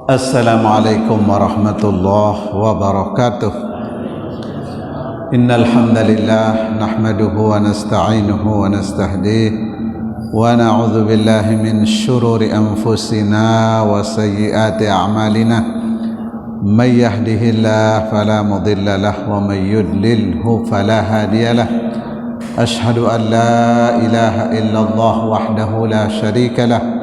Assalamualaikum warahmatullahi wabarakatuh. Innal hamdalillah nahmaduhu wa nasta'inuhu wa nastahdiih wa na'udzu billahi min syururi anfusina wa sayyiati a'malina. May yahdihillahu fala mudilla lahu wa may yudlilhu fala hadiyalah. Asyhadu an la ilaha illallah wahdahu la syarika lah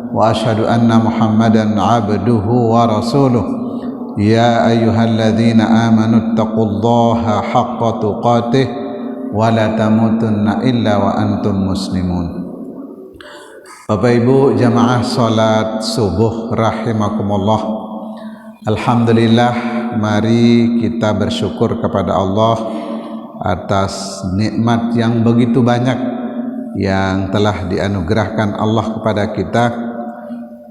wa asyhadu anna Muhammadan abduhu wa rasuluh. Ya ayyuhalladzina amanu taqullaha haqqa tuqatih wa la tamutunna illa wa antum muslimun. Bapak Ibu jamaah salat subuh rahimakumullah. Alhamdulillah, mari kita bersyukur kepada Allah atas nikmat yang begitu banyak yang telah dianugerahkan Allah kepada kita.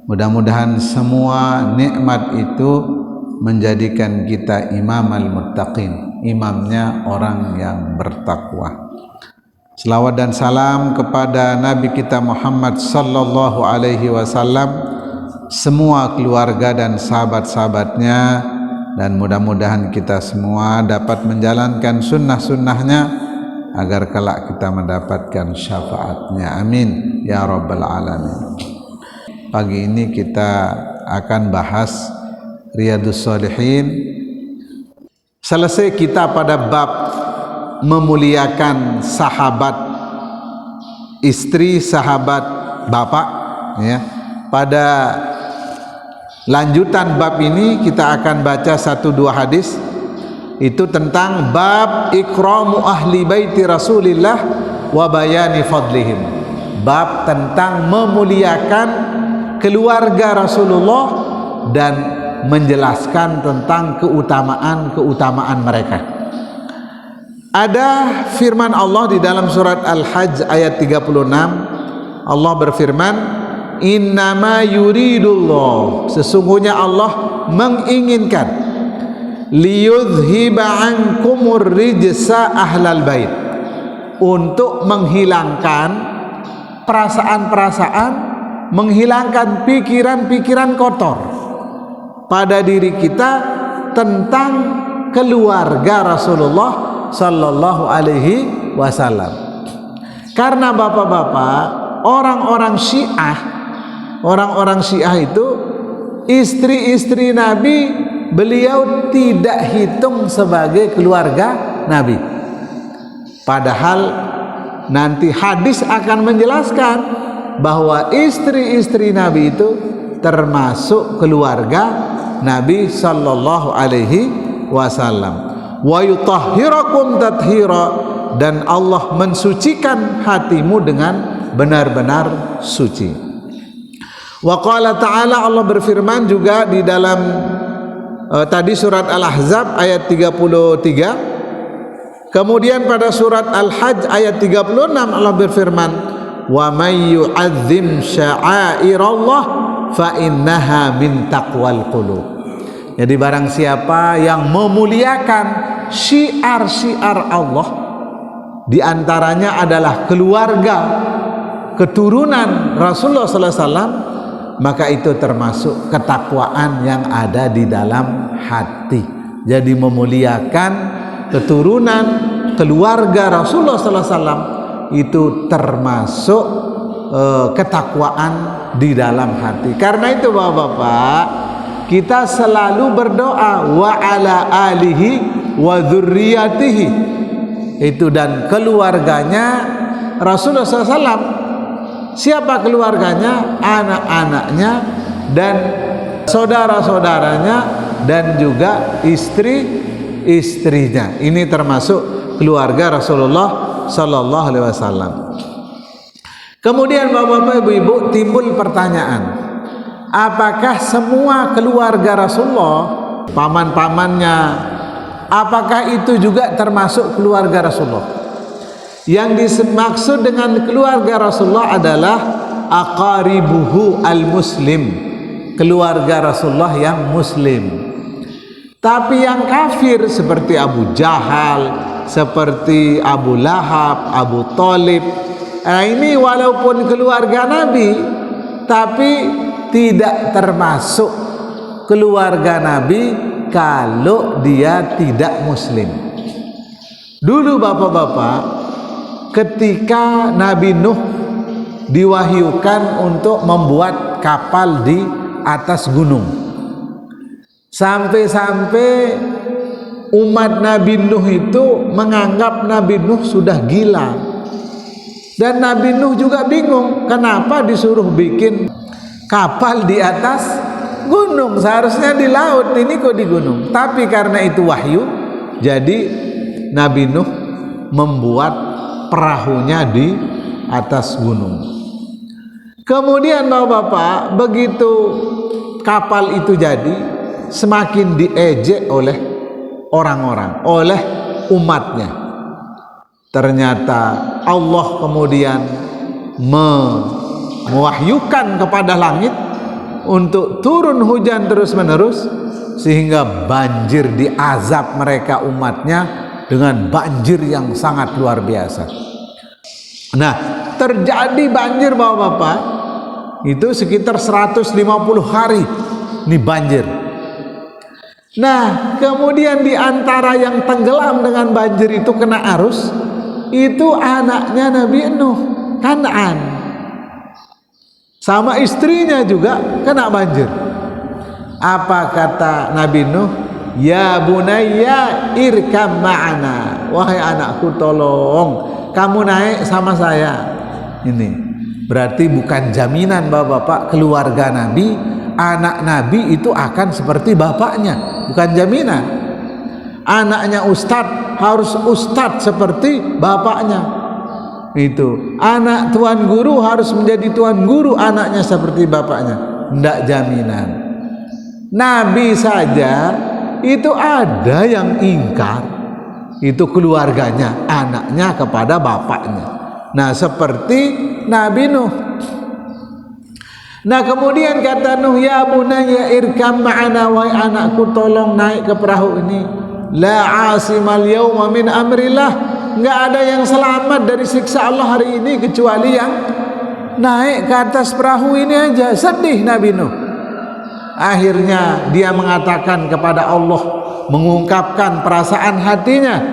Mudah-mudahan semua nikmat itu menjadikan kita imamal muttaqin, imamnya orang yang bertakwa. Selawat dan salam kepada Nabi kita Muhammad sallallahu alaihi wasallam, semua keluarga dan sahabat-sahabatnya, dan mudah-mudahan kita semua dapat menjalankan sunnah-sunnahnya agar kelak kita mendapatkan syafaatnya. Amin ya rabbal alamin. Pagi ini kita akan bahas Riyadhus Shalihin. Selesai kita pada bab memuliakan sahabat istri, sahabat bapak, ya. Pada lanjutan bab ini kita akan baca 1-2 hadis. Itu tentang bab ikramu ahli baiti Rasulillah wa bayani fadlihim. Bab tentang memuliakan keluarga Rasulullah dan menjelaskan tentang keutamaan mereka. Ada firman Allah di dalam surat Al-Hajj ayat 36. Allah berfirman, innama yuridullah, sesungguhnya Allah menginginkan, liyudhiba ankumur rijsa ahlal bait, untuk menghilangkan perasaan-perasaan, menghilangkan pikiran-pikiran kotor pada diri kita tentang keluarga Rasulullah sallallahu alaihi wasallam. Karena bapak-bapak, orang-orang Syiah itu istri-istri Nabi beliau tidak hitung sebagai keluarga Nabi. Padahal nanti hadis akan menjelaskan bahwa istri-istri Nabi itu termasuk keluarga Nabi sallallahu alaihi wasallam. Wa yutahhirakum tathira, dan Allah mensucikan hatimu dengan benar-benar suci. Wa qala ta'ala, Allah berfirman juga di dalam tadi surat Al-Ahzab ayat 33. Kemudian pada surat Al-Hajj ayat 36 Allah berfirman, wa may yu'azzim sya'airallah fa innaha min taqwal qulub. Jadi barang siapa yang memuliakan syiar-syiar Allah, di antaranya adalah keluarga keturunan Rasulullah sallallahu alaihi wasallam, maka itu termasuk ketakwaan yang ada di dalam hati. Jadi memuliakan keturunan keluarga Rasulullah sallallahu alaihi wasallam itu termasuk ketakwaan di dalam hati. Karena itu bapak-bapak, kita selalu berdoa wa ala alihi wa dzurriyyatihi, itu dan keluarganya Rasulullah SAW. Siapa keluarganya? Anak-anaknya dan saudara-saudaranya dan juga istri-istrinya. Ini termasuk keluarga Rasulullah sallallahu alaihi wasallam. Kemudian bapak-bapak, ibu-ibu, timbul pertanyaan, apakah semua keluarga Rasulullah, paman-pamannya, apakah itu juga termasuk keluarga Rasulullah? Yang dimaksud dengan keluarga Rasulullah adalah aqaribuhu al-muslim, keluarga Rasulullah yang muslim. Tapi yang kafir seperti Abu Jahal, seperti Abu Lahab, Abu Thalib, ini walaupun keluarga Nabi, tapi tidak termasuk keluarga Nabi kalau dia tidak muslim. Dulu bapak-bapak, ketika Nabi Nuh diwahyukan untuk membuat kapal di atas gunung, sampai-sampai umat Nabi Nuh itu menganggap Nabi Nuh sudah gila. Dan Nabi Nuh juga bingung, kenapa disuruh bikin kapal di atas gunung, seharusnya di laut, ini kok di gunung. Tapi karena itu wahyu, jadi Nabi Nuh membuat perahunya di atas gunung. Kemudian bapak-bapak, begitu kapal itu jadi, semakin diejek oleh orang-orang, oleh umatnya. Ternyata Allah kemudian mewahyukan kepada langit untuk turun hujan terus-menerus, sehingga banjir, diazab mereka umatnya dengan banjir yang sangat luar biasa. Nah, terjadi banjir bapak-bapak itu sekitar 150 hari ini banjir. Nah, kemudian di antara yang tenggelam dengan banjir itu kena arus, itu anaknya Nabi Nuh, Kan'an, sama istrinya juga kena banjir. Apa kata Nabi Nuh? Ya bunayya irkam ma'ana, wahai anakku, tolong kamu naik sama saya. Ini berarti bukan jaminan bapak-bapak keluarga Nabi, anak Nabi itu akan seperti bapaknya, bukan jaminan. Anaknya ustadz harus ustadz seperti bapaknya. Itu anak tuan guru harus menjadi tuan guru anaknya seperti bapaknya, tidak jaminan. Nabi saja itu ada yang ingkar, itu keluarganya, anaknya kepada bapaknya. Nah, seperti Nabi Nuh. Nah, kemudian kata Nuh, ya bunayya irkam ma'ana, wahai anakku, tolong naik ke perahu ini. La asimal yawma min amrillah, enggak ada yang selamat dari siksa Allah hari ini kecuali yang naik ke atas perahu ini aja. Sedih Nabi Nuh. Akhirnya dia mengatakan kepada Allah, mengungkapkan perasaan hatinya,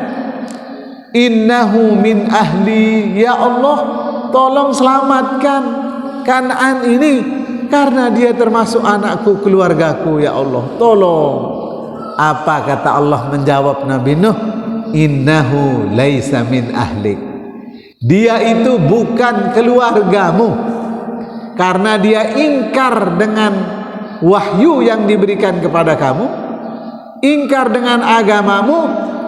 innahu min ahli, ya Allah, tolong selamatkan Kan'an ini karena dia termasuk anakku, keluargaku, ya Allah, tolong. Apa kata Allah menjawab Nabi Nuh? Innahu laisa min ahlik, dia itu bukan keluargamu, karena dia ingkar dengan wahyu yang diberikan kepada kamu, ingkar dengan agamamu,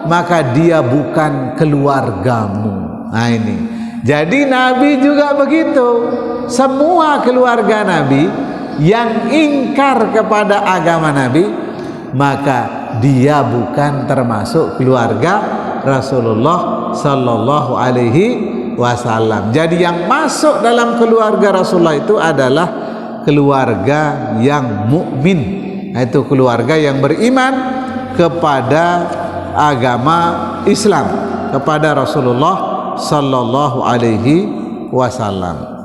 maka dia bukan keluargamu. Nah ini, jadi Nabi juga begitu. Semua keluarga Nabi yang ingkar kepada agama Nabi, maka dia bukan termasuk keluarga Rasulullah Sallallahu Alaihi Wasallam. Jadi yang masuk dalam keluarga Rasulullah itu adalah keluarga yang mukmin, yaitu keluarga yang beriman kepada agama Islam, kepada Rasulullah Sallallahu Alaihi Wasallam.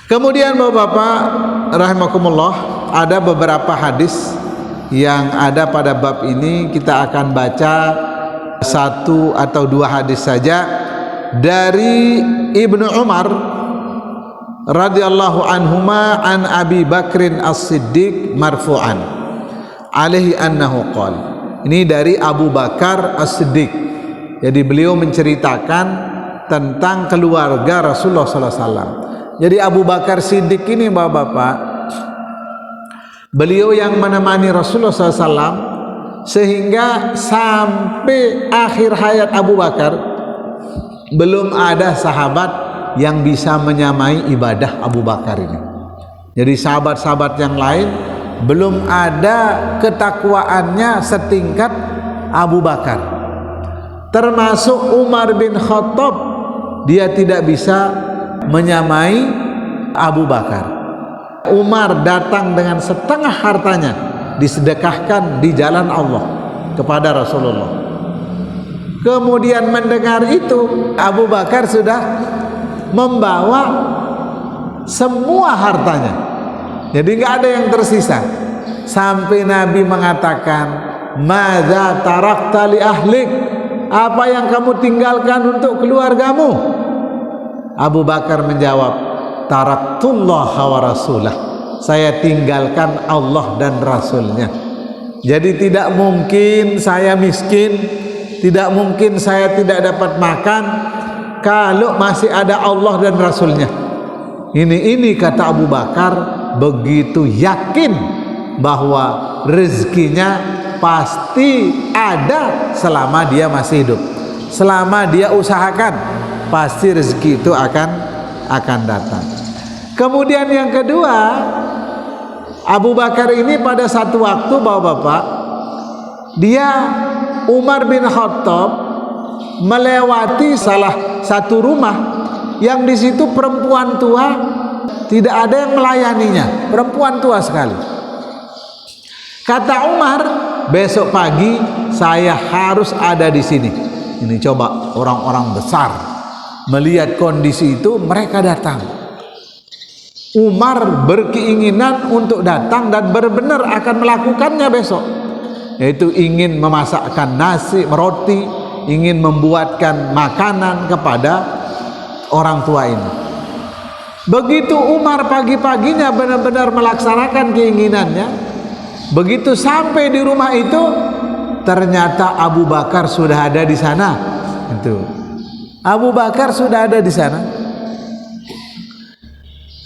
Kemudian bapak-bapak rahimakumullah, ada beberapa hadis yang ada pada bab ini. Kita akan baca satu atau dua hadis saja dari Ibnu Umar radhiyallahu anhuma an Abi Bakrin As-Siddiq marfu'an alaihi annahu qala. Ini dari Abu Bakar As-Siddiq. Jadi beliau menceritakan tentang keluarga Rasulullah sallallahu alaihi wasallam. Jadi Abu Bakar Siddiq ini bapak-bapak, beliau yang menemani Rasulullah SAW sehingga sampai akhir hayat Abu Bakar belum ada sahabat yang bisa menyamai ibadah Abu Bakar ini. Jadi sahabat-sahabat yang lain belum ada ketakwaannya setingkat Abu Bakar. Termasuk Umar bin Khattab, dia tidak bisa menyamai Abu Bakar. Umar datang dengan setengah hartanya disedekahkan di jalan Allah kepada Rasulullah. Kemudian mendengar itu, Abu Bakar sudah membawa semua hartanya, jadi nggak ada yang tersisa. sampai Nabi mengatakan, "Madza tarakta li ahlik?" Apa yang kamu tinggalkan untuk keluargamu? Abu Bakar menjawab, "Taraktullah wa rasulah." Saya tinggalkan Allah dan Rasulnya. Jadi tidak mungkin saya miskin, tidak mungkin saya tidak dapat makan kalau masih ada Allah dan Rasulnya. Ini kata Abu Bakar begitu yakin bahwa rezekinya pasti ada selama dia masih hidup. Selama dia usahakan, pasti rezeki itu akan datang. Kemudian yang kedua, Abu Bakar ini pada satu waktu, Bapak-bapak, dia Umar bin Khattab melewati salah satu rumah yang di situ perempuan tua, tidak ada yang melayaninya, perempuan tua sekali. Kata Umar, besok pagi saya harus ada di sini. Ini coba orang-orang besar melihat kondisi itu, mereka datang. Umar berkeinginan untuk datang dan benar-benar akan melakukannya besok, yaitu ingin memasakkan nasi, roti, ingin membuatkan makanan kepada orang tua ini. Begitu Umar pagi-paginya benar-benar melaksanakan keinginannya, begitu sampai di rumah itu, ternyata Abu Bakar sudah ada di sana. Itu Abu Bakar sudah ada di sana.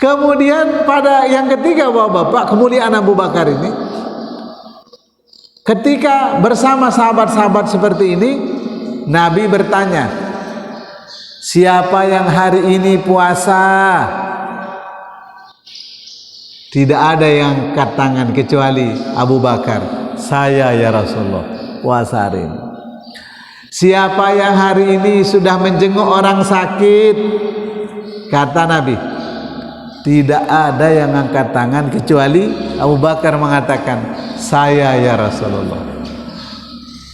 Kemudian pada yang ketiga, Bapak-bapak, kemuliaan Abu Bakar ini, ketika bersama sahabat-sahabat seperti ini, Nabi bertanya, "Siapa yang hari ini puasa?" Tidak ada yang angkat tangan kecuali Abu Bakar. "Saya ya Rasulullah, puasa hari ini." "Siapa yang hari ini sudah menjenguk orang sakit?" Kata Nabi, tidak ada yang angkat tangan kecuali Abu Bakar mengatakan, "Saya ya Rasulullah."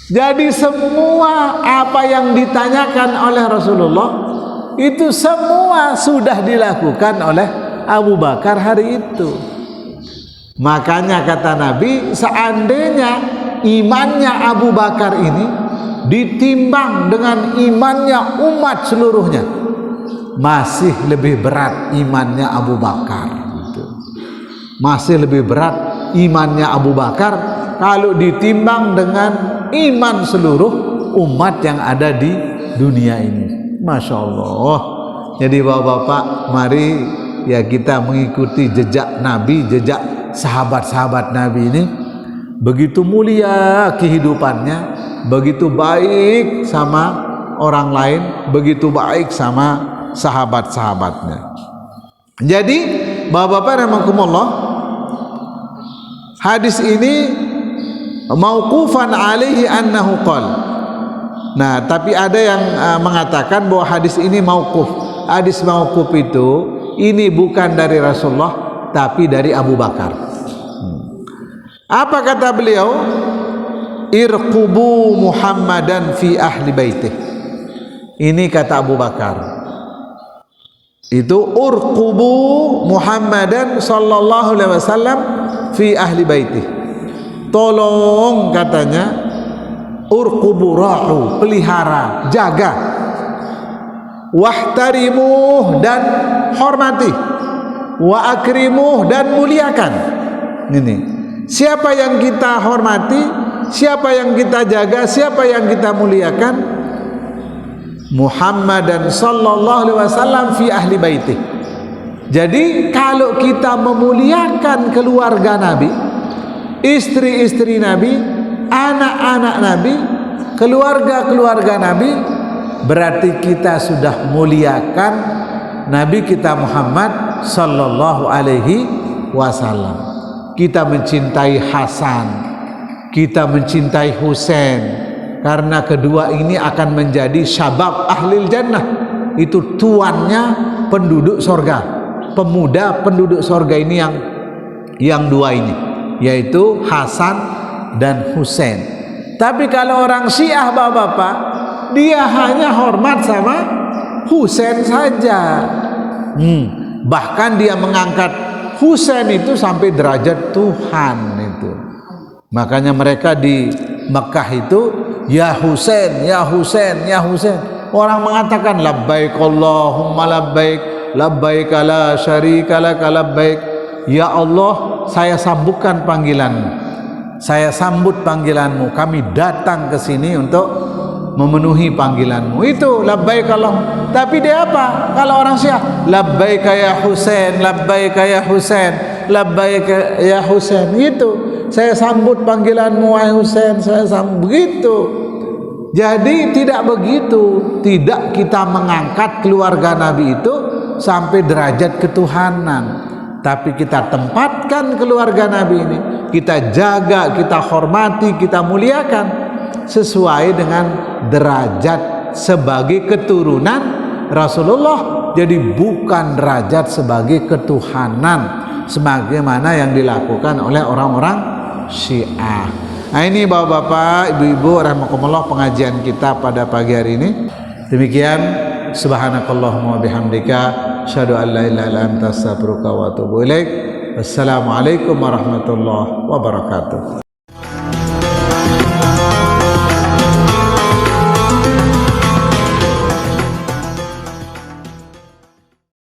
Jadi semua apa yang ditanyakan oleh Rasulullah itu semua sudah dilakukan oleh Abu Bakar hari itu. Makanya kata Nabi, seandainya imannya Abu Bakar ini ditimbang dengan imannya umat seluruhnya, masih lebih berat imannya Abu Bakar. Masih lebih berat imannya Abu Bakar kalau ditimbang dengan iman seluruh umat yang ada di dunia ini. Masya Allah. Jadi Bapak-bapak, mari ya kita mengikuti jejak Nabi, jejak sahabat-sahabat Nabi ini. Begitu mulia kehidupannya, begitu baik sama orang lain, begitu baik sama sahabat-sahabatnya. Jadi Bapak-bapak rahimakumullah, hadis ini mauqufan alaihi annahu qala. Nah, tapi ada yang mengatakan bahwa hadis ini mauquf. Hadis mauquf itu ini bukan dari Rasulullah tapi dari Abu Bakar. Apa kata beliau? Irqubu Muhammadan fi ahli baitih. Ini kata Abu Bakar. Itu urqubu Muhammadan sallallahu alaihi wasallam fi ahli baitih. Tolong, katanya, urqubu, ra'u, pelihara, jaga, wahtarimuh, dan hormati, wa akrimuh, dan muliakan. Ini siapa yang kita hormati, siapa yang kita jaga, siapa yang kita muliakan? Muhammadan sallallahu alaihi wasallam fi ahli baitih. Jadi kalau kita memuliakan keluarga Nabi, istri-istri Nabi, anak-anak Nabi, keluarga-keluarga Nabi, berarti kita sudah muliakan Nabi kita Muhammad sallallahu alaihi wasallam. Kita mencintai Hasan, kita mencintai Husain, karena kedua ini akan menjadi syabab ahlil jannah. Itu tuannya penduduk sorga, pemuda penduduk sorga ini yang dua ini, yaitu Hasan dan Husain. Tapi kalau orang Syiah, bapak-bapak, dia hanya hormat sama Husain saja. Bahkan dia mengangkat Husain itu sampai derajat Tuhan itu. Makanya mereka di Mekah itu ya Husain, ya Husain, ya Husain. Orang mengatakan labbaik Allahumma labbaik, labbaik la syarika lak labbaik. Ya Allah, saya sambutkan panggilanmu. Saya sambut panggilanmu. Kami datang ke sini untuk memenuhi panggilanmu. Itu labbaik Allah. Tapi dia apa? Kalau orang Syiah, labbaik ya Husain, labbaik ya Husain, labbaik ya Husain. Itu saya sambut panggilanmu wahai Husain, saya sambut. Begitu. Jadi tidak begitu. Tidak kita mengangkat keluarga Nabi itu sampai derajat ketuhanan, tapi kita tempatkan keluarga Nabi ini, kita jaga, kita hormati, kita muliakan sesuai dengan derajat sebagai keturunan Rasulullah. Jadi bukan derajat sebagai ketuhanan sebagaimana yang dilakukan oleh orang-orang Syiah. Nah, ini bapak-bapak, ibu-ibu rahimakumullah pengajian kita pada pagi hari ini. Demikian, subhanakallahumma bihamdika asyhadu an la ilaha illa anta astaghfiruka wa atubu ilaik. Wassalamualaikum warahmatullahi wabarakatuh.